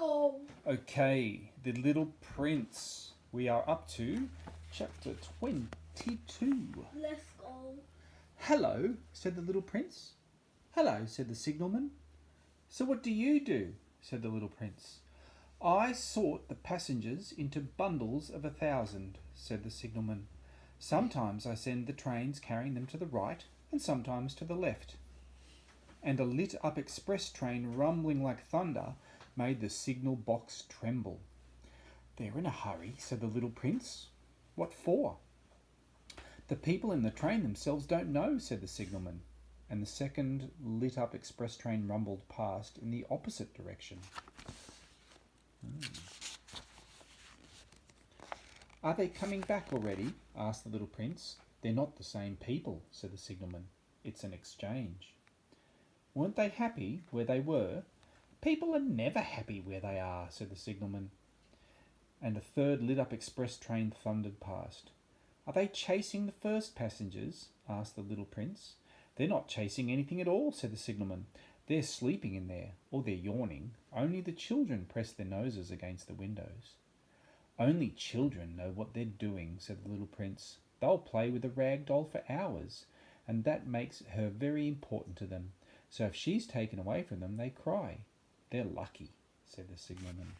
go. Okay, The Little Prince. We are up to chapter 22. Let's go. Hello, said the little prince. Hello, said the signalman. So what do you do? Said the little prince. I sort the passengers into bundles of 1,000, said the signalman. Sometimes I send the trains carrying them to the right and sometimes to the left. And a lit-up express train rumbling like thunder made the signal box tremble. They're in a hurry, said the little prince. What for? The people in the train themselves don't know, said the signalman, and the second lit-up express train rumbled past in the opposite direction. Are they coming back already? Asked the little prince. They're not the same people, said the signalman. It's an exchange. Weren't they happy where they were? People are never happy where they are, said the signalman. And a third lit-up express train thundered past. Are they chasing the first passengers? Asked the little prince. They're not chasing anything at all, said the signalman. They're sleeping in there, or they're yawning. Only the children press their noses against the windows. Only children know what they're doing, said the little prince. They'll play with a rag doll for hours, and that makes her very important to them. So if she's taken away from them, they cry. They're lucky, said the signalman.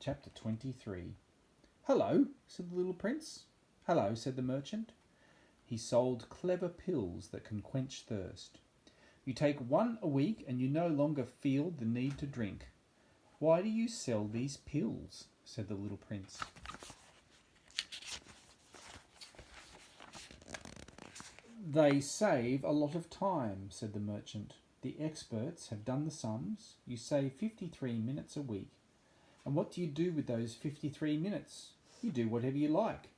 Chapter 23. Hello, said the little prince. Hello, said the merchant. He sold clever pills that can quench thirst. You take one a week and you no longer feel the need to drink. Why do you sell these pills? Said the little prince. They save a lot of time, said the merchant. The experts have done the sums. You save 53 minutes a week. And what do you do with those 53 minutes? You do whatever you like.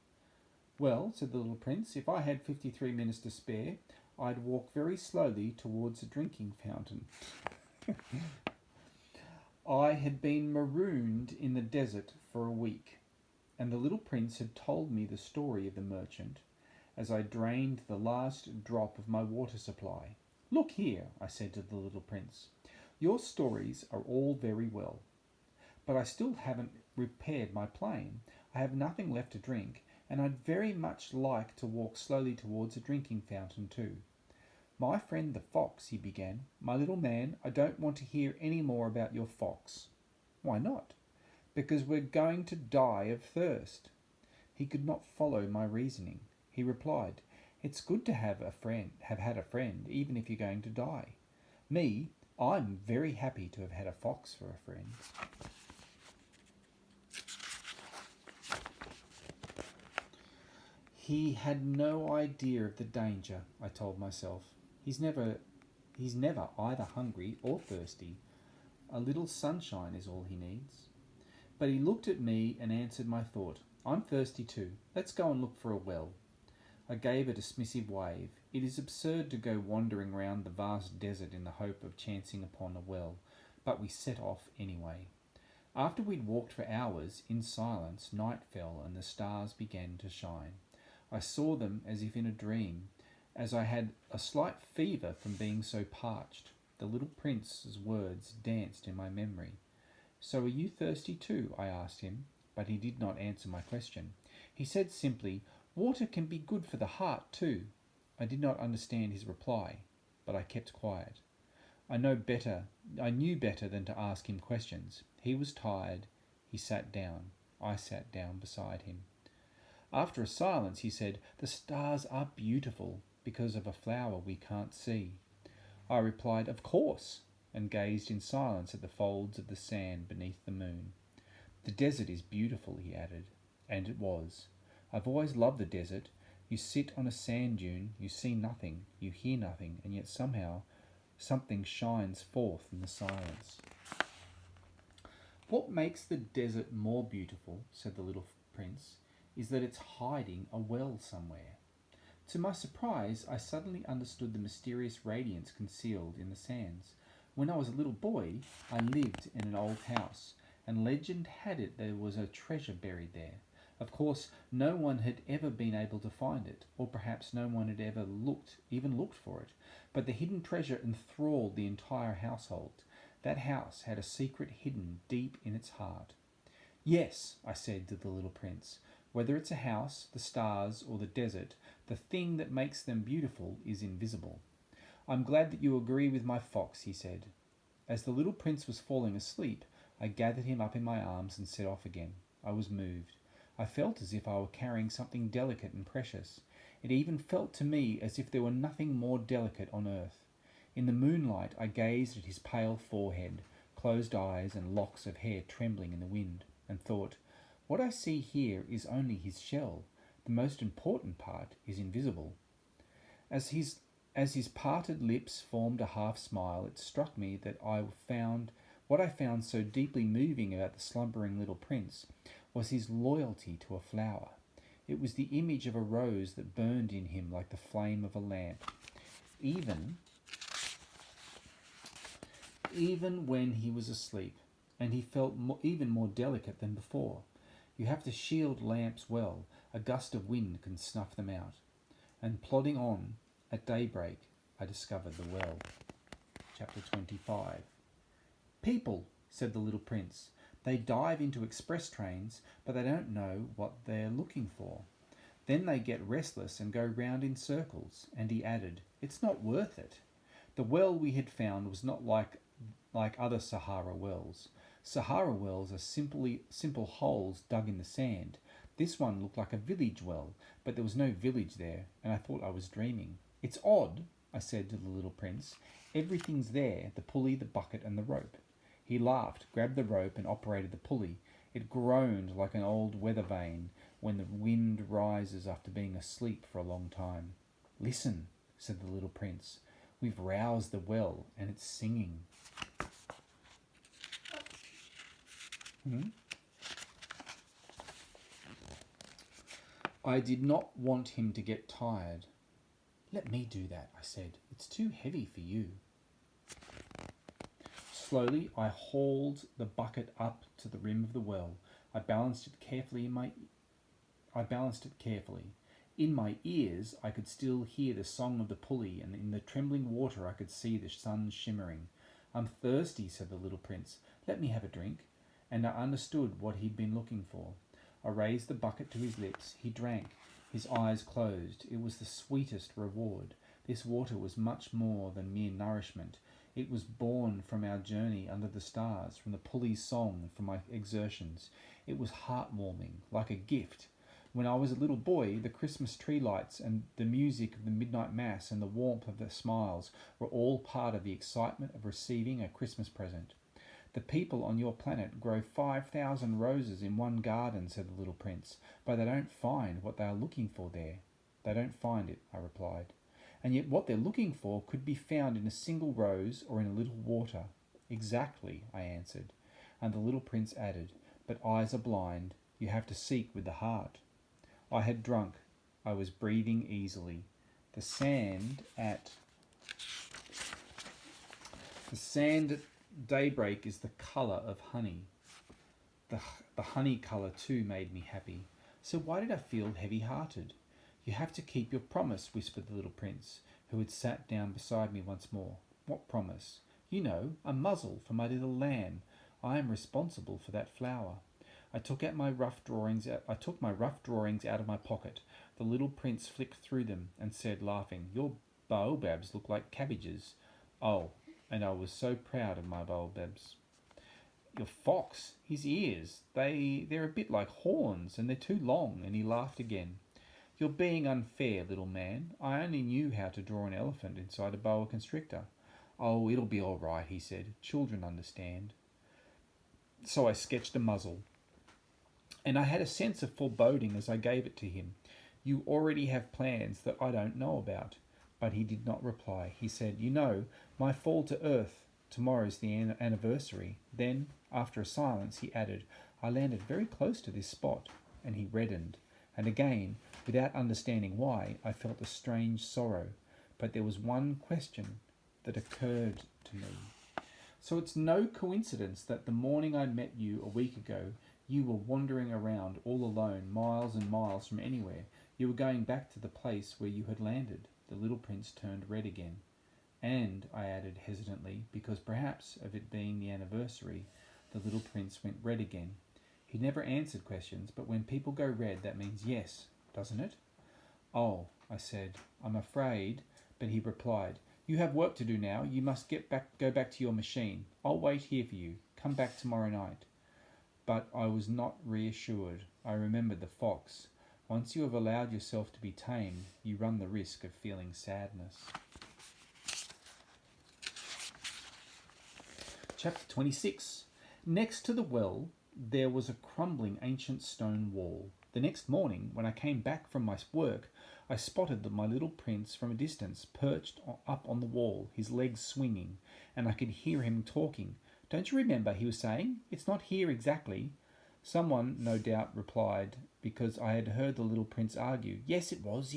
Well, said the little prince, if I had 53 minutes to spare, I'd walk very slowly towards a drinking fountain. I had been marooned in the desert for a week, and the little prince had told me the story of the merchant as I drained the last drop of my water supply. Look here, I said to the little prince, your stories are all very well, but I still haven't repaired my plane. I have nothing left to drink, and I'd very much like to walk slowly towards a drinking fountain too. My friend the fox, he began. My little man, I don't want to hear any more about your fox. Why not? Because we're going to die of thirst. He could not follow my reasoning. He replied, it's good to have had a friend, even if you're going to die. Me, I'm very happy to have had a fox for a friend. He had no idea of the danger, I told myself. He's never either hungry or thirsty. A little sunshine is all he needs. But he looked at me and answered my thought. I'm thirsty too. Let's go and look for a well. I gave a dismissive wave. It is absurd to go wandering round the vast desert in the hope of chancing upon a well, but we set off anyway. After we'd walked for hours, in silence, night fell and the stars began to shine. I saw them as if in a dream, as I had a slight fever from being so parched. The little prince's words danced in my memory. So are you thirsty too? I asked him, but he did not answer my question. He said simply, water can be good for the heart too. I did not understand his reply, but I kept quiet. I knew better than to ask him questions. He was tired. He sat down. I sat down beside him. After a silence, he said, the stars are beautiful because of a flower we can't see. I replied, of course, and gazed in silence at the folds of the sand beneath the moon. The desert is beautiful, he added, and it was. I've always loved the desert. You sit on a sand dune, you see nothing, you hear nothing, and yet somehow something shines forth in the silence. What makes the desert more beautiful, said the little prince, is that it's hiding a well somewhere. To my surprise, I suddenly understood the mysterious radiance concealed in the sands. When I was a little boy, I lived in an old house, and legend had it there was a treasure buried there. Of course, no one had ever been able to find it, or perhaps no one had ever looked for it, but the hidden treasure enthralled the entire household. That house had a secret hidden deep in its heart. Yes, I said to the little prince, whether it's a house, the stars, or the desert, the thing that makes them beautiful is invisible. I'm glad that you agree with my fox, he said. As the little prince was falling asleep, I gathered him up in my arms and set off again. I was moved. I felt as if I were carrying something delicate and precious. It even felt to me as if there were nothing more delicate on earth. In the moonlight, I gazed at his pale forehead, closed eyes, and locks of hair trembling in the wind, and thought, what I see here is only his shell. The most important part is invisible. As his parted lips formed a half smile, it struck me that what I found so deeply moving about the slumbering little prince was his loyalty to a flower. It was the image of a rose that burned in him like the flame of a lamp. Even when he was asleep, and he felt even more delicate than before. You have to shield lamps well. A gust of wind can snuff them out. And plodding on, at daybreak, I discovered the well. Chapter 25. People, said the little prince. They dive into express trains, but they don't know what they're looking for. Then they get restless and go round in circles. And he added, it's not worth it. The well we had found was not like other Sahara wells. Sahara wells are simple holes dug in the sand. This one looked like a village well, but there was no village there, and I thought I was dreaming. It's odd, I said to the little prince. Everything's there, the pulley, the bucket, and the rope. He laughed, grabbed the rope, and operated the pulley. It groaned like an old weather vane when the wind rises after being asleep for a long time. Listen, said the little prince. We've roused the well, and it's singing. I did not want him to get tired. Let me do that, I said. It's too heavy for you. Slowly, I hauled the bucket up to the rim of the well. I balanced it carefully. In my ears, I could still hear the song of the pulley, and in the trembling water, I could see the sun shimmering. I'm thirsty, said the little prince. Let me have a drink. And I understood what he'd been looking for. I raised the bucket to his lips. He drank. His eyes closed. It was the sweetest reward. This water was much more than mere nourishment. It was born from our journey under the stars, from the pulley's song, from my exertions. It was heartwarming, like a gift. When I was a little boy, the Christmas tree lights and the music of the midnight mass and the warmth of the smiles were all part of the excitement of receiving a Christmas present. The people on your planet grow 5,000 roses in one garden, said the little prince, but they don't find what they are looking for there. They don't find it, I replied. And yet what they're looking for could be found in a single rose or in a little water. Exactly, I answered. And the little prince added, but eyes are blind. You have to seek with the heart. I had drunk. I was breathing easily. The sand at daybreak is the colour of honey. The honey colour too made me happy. So why did I feel heavy-hearted? You have to keep your promise, whispered the little prince, who had sat down beside me once more. What promise? You know, a muzzle for my little lamb. I am responsible for that flower. I took my rough drawings out of my pocket. The little prince flicked through them and said, laughing, your baobabs look like cabbages. Oh, and I was so proud of my baobabs. Your fox, his ears, they're a bit like horns, and they're too long, and he laughed again. You're being unfair, little man. I only knew how to draw an elephant inside a boa constrictor. Oh, it'll be all right, he said. Children understand. So I sketched a muzzle, and I had a sense of foreboding as I gave it to him. You already have plans that I don't know about. But he did not reply. He said, you know, my fall to earth, tomorrow's the anniversary. Then, after a silence, he added, I landed very close to this spot. And he reddened. And again, without understanding why, I felt a strange sorrow. But there was one question that occurred to me. So it's no coincidence that the morning I met you a week ago, you were wandering around all alone, miles and miles from anywhere. You were going back to the place where you had landed. The little prince turned red again. And, I added hesitantly, because perhaps of it being the anniversary, the little prince went red again. He never answered questions, but when people go red, that means yes, doesn't it? Oh, I said, I'm afraid, but he replied, you have work to do now. You must go back to your machine. I'll wait here for you. Come back tomorrow night. But I was not reassured. I remembered the fox. Once you have allowed yourself to be tamed, you run the risk of feeling sadness. Chapter 26. Next to the well, there was a crumbling ancient stone wall. The next morning, when I came back from my work, I spotted my little prince from a distance, perched up on the wall, his legs swinging, and I could hear him talking. Don't you remember, he was saying, it's not here exactly. Someone, no doubt, replied, because I had heard the little prince argue. Yes, it was.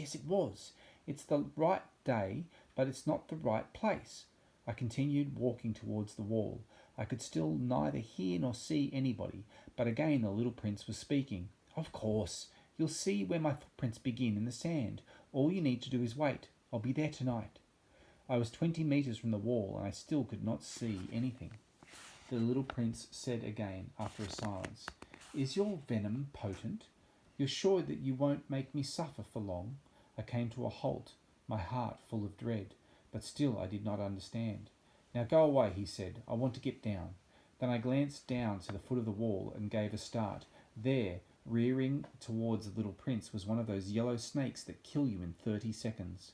It's the right day, but it's not the right place. I continued walking towards the wall. I could still neither hear nor see anybody, but again the little prince was speaking. Of course, you'll see where my footprints begin in the sand. All you need to do is wait. I'll be there tonight. I was 20 metres from the wall, and I still could not see anything. The little prince said again, after a silence, Is your venom potent? You're sure that you won't make me suffer for long? I came to a halt, my heart full of dread, but still I did not understand. Now go away, he said. I want to get down. Then I glanced down to the foot of the wall and gave a start. There, rearing towards the little prince, was one of those yellow snakes that kill you in 30 seconds.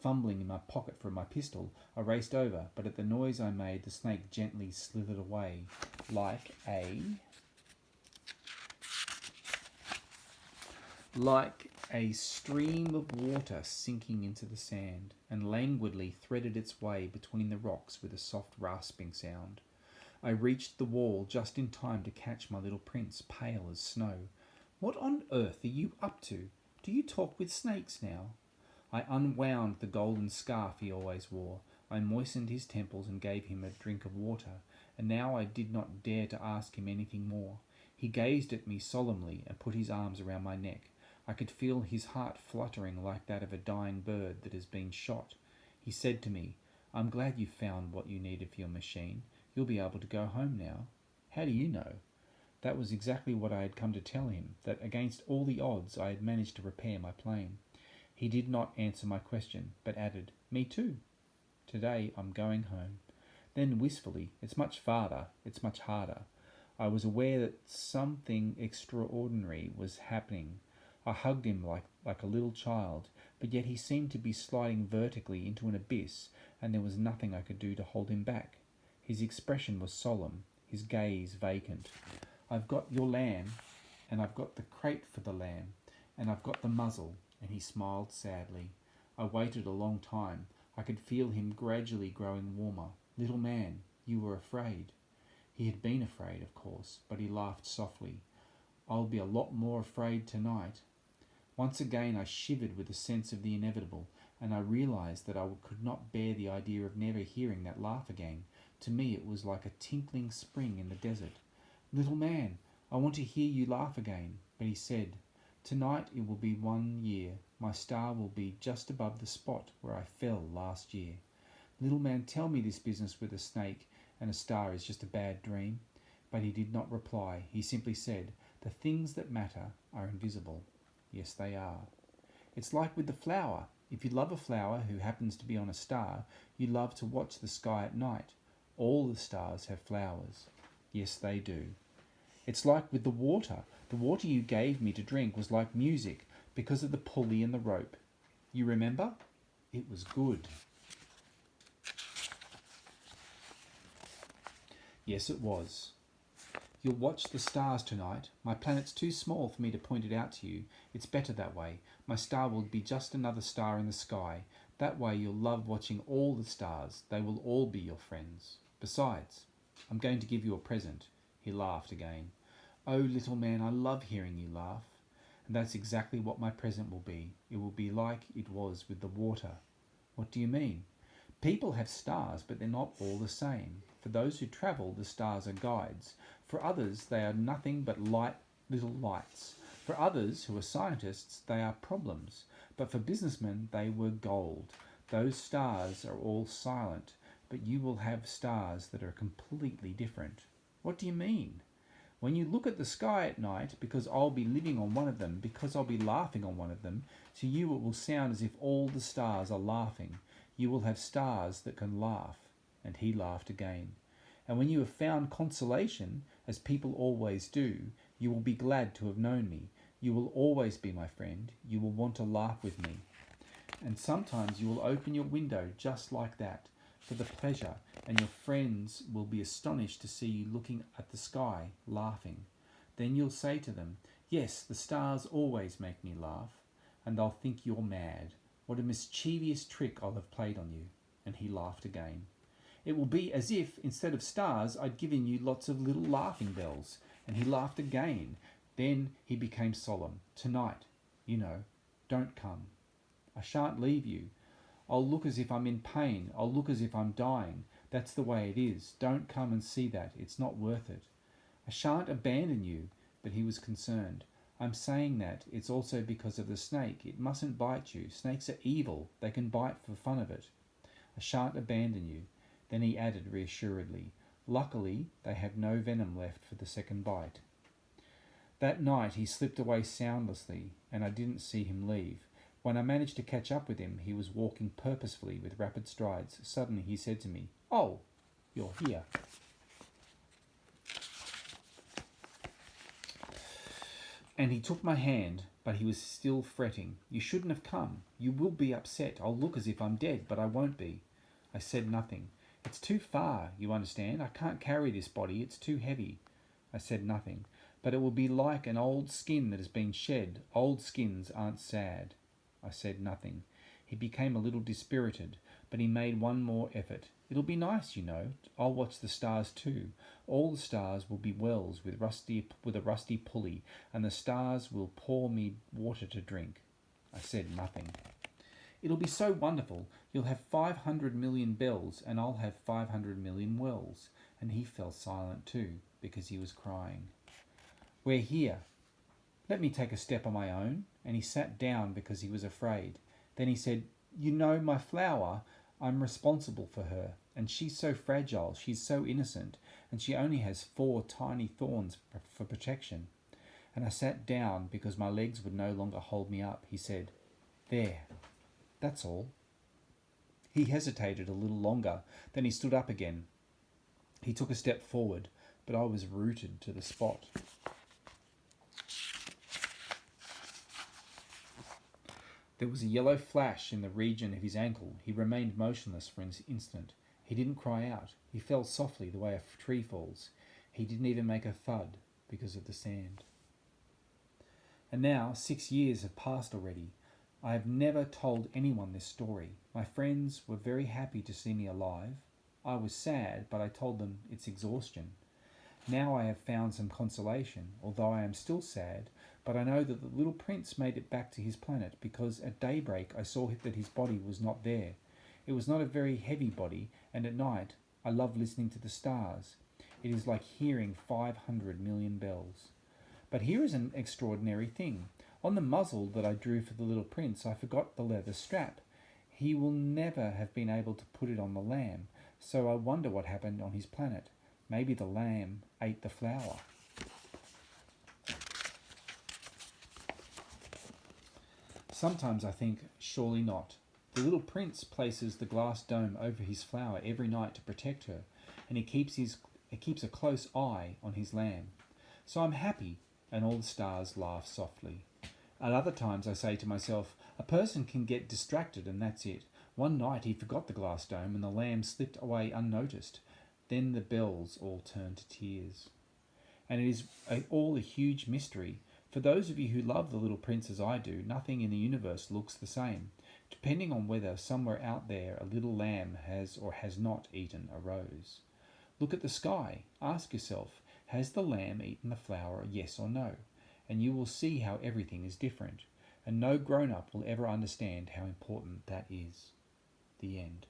Fumbling in my pocket for my pistol, I raced over, but at the noise I made, the snake gently slithered away, like a stream of water sinking into the sand, and languidly threaded its way between the rocks with a soft rasping sound. I reached the wall just in time to catch my little prince, pale as snow. What on earth are you up to? Do you talk with snakes now? I unwound the golden scarf he always wore. I moistened his temples and gave him a drink of water, and now I did not dare to ask him anything more. He gazed at me solemnly and put his arms around my neck. I could feel his heart fluttering like that of a dying bird that has been shot. He said to me, I'm glad you found what you needed for your machine. You'll be able to go home now. How do you know? That was exactly what I had come to tell him, that against all the odds I had managed to repair my plane. He did not answer my question, but added, Me too. Today I'm going home. Then wistfully, it's much farther, it's much harder. I was aware that something extraordinary was happening. I hugged him like a little child, but yet he seemed to be sliding vertically into an abyss, and there was nothing I could do to hold him back. His expression was solemn, his gaze vacant. I've got your lamb, and I've got the crate for the lamb, and I've got the muzzle, and he smiled sadly. I waited a long time. I could feel him gradually growing warmer. Little man, you were afraid. He had been afraid, of course, but he laughed softly. I'll be a lot more afraid tonight. Once again I shivered with a sense of the inevitable, and I realized that I could not bear the idea of never hearing that laugh again. To me it was like a tinkling spring in the desert. Little man, I want to hear you laugh again. But he said, Tonight it will be 1 year. My star will be just above the spot where I fell last year. Little man, tell me this business with a snake and a star is just a bad dream. But he did not reply. He simply said, The things that matter are invisible. Yes, they are. It's like with the flower. If you love a flower who happens to be on a star, you love to watch the sky at night. All the stars have flowers. Yes, they do. It's like with the water. The water you gave me to drink was like music because of the pulley and the rope. You remember? It was good. Yes, it was. You'll watch the stars tonight. My planet's too small for me to point it out to you. It's better that way. My star will be just another star in the sky. That way you'll love watching all the stars. They will all be your friends. Besides, I'm going to give you a present. He laughed again. Oh, little man, I love hearing you laugh. And that's exactly what my present will be. It will be like it was with the water. What do you mean? People have stars, but they're not all the same. For those who travel, the stars are guides. For others, they are nothing but little lights. For others, who are scientists, they are problems. But for businessmen, they were gold. Those stars are all silent, but you will have stars that are completely different. What do you mean? When you look at the sky at night, because I'll be living on one of them, because I'll be laughing on one of them, to you it will sound as if all the stars are laughing. You will have stars that can laugh. And he laughed again. And when you have found consolation, as people always do, you will be glad to have known me. You will always be my friend. You will want to laugh with me. And sometimes you will open your window just like that, for the pleasure, and your friends will be astonished to see you looking at the sky, laughing. Then you'll say to them, "Yes, the stars always make me laugh," and they'll think you're mad. What a mischievous trick I'll have played on you. And he laughed again. It will be as if, instead of stars, I'd given you lots of little laughing bells. And he laughed again. Then he became solemn. Tonight, don't come. I shan't leave you. I'll look as if I'm in pain. I'll look as if I'm dying. That's the way it is. Don't come and see that. It's not worth it. I shan't abandon you. But he was concerned. I'm saying that. It's also because of the snake. It mustn't bite you. Snakes are evil. They can bite for fun of it. I shan't abandon you. Then he added reassuredly, "Luckily, they have no venom left for the second bite." That night he slipped away soundlessly, and I didn't see him leave. When I managed to catch up with him, he was walking purposefully with rapid strides. Suddenly he said to me, "Oh, you're here." And he took my hand, but he was still fretting. "You shouldn't have come. You will be upset. I'll look as if I'm dead, but I won't be." I said nothing. "It's too far, you understand. I can't carry this body. It's too heavy." I said nothing. "But it will be like an old skin that has been shed. Old skins aren't sad." I said nothing. He became a little dispirited, but he made one more effort. "It'll be nice, I'll watch the stars too. All the stars will be wells with a rusty pulley, and the stars will pour me water to drink." I said nothing. "It'll be so wonderful. You'll have 500 million bells, and I'll have 500 million wells." And he fell silent too, because he was crying. "We're here. Let me take a step on my own." And he sat down because he was afraid. Then he said, "My flower, I'm responsible for her. And she's so fragile, she's so innocent, and she only has 4 tiny thorns for protection." And I sat down because my legs would no longer hold me up. He said, "There, that's all." He hesitated a little longer, then he stood up again. He took a step forward, but I was rooted to the spot. There was a yellow flash in the region of his ankle. He remained motionless for an instant. He didn't cry out. He fell softly the way a tree falls. He didn't even make a thud because of the sand. And now 6 years have passed already. I have never told anyone this story. My friends were very happy to see me alive. I was sad, but I told them it's exhaustion. Now I have found some consolation, although I am still sad, but I know that the little prince made it back to his planet because at daybreak I saw that his body was not there. It was not a very heavy body, and at night I love listening to the stars. It is like hearing 500 million bells. But here is an extraordinary thing. On the muzzle that I drew for the little prince, I forgot the leather strap. He will never have been able to put it on the lamb, so I wonder what happened on his planet. Maybe the lamb ate the flower. Sometimes I think, surely not. The little prince places the glass dome over his flower every night to protect her, and he keeps a close eye on his lamb. So I'm happy, and all the stars laugh softly. At other times I say to myself, a person can get distracted and that's it. One night he forgot the glass dome and the lamb slipped away unnoticed. Then the bells all turn to tears. And it is all a huge mystery. For those of you who love the little prince as I do, nothing in the universe looks the same, depending on whether somewhere out there a little lamb has or has not eaten a rose. Look at the sky. Ask yourself, has the lamb eaten the flower, yes or no? And you will see how everything is different, and no grown-up will ever understand how important that is. The end.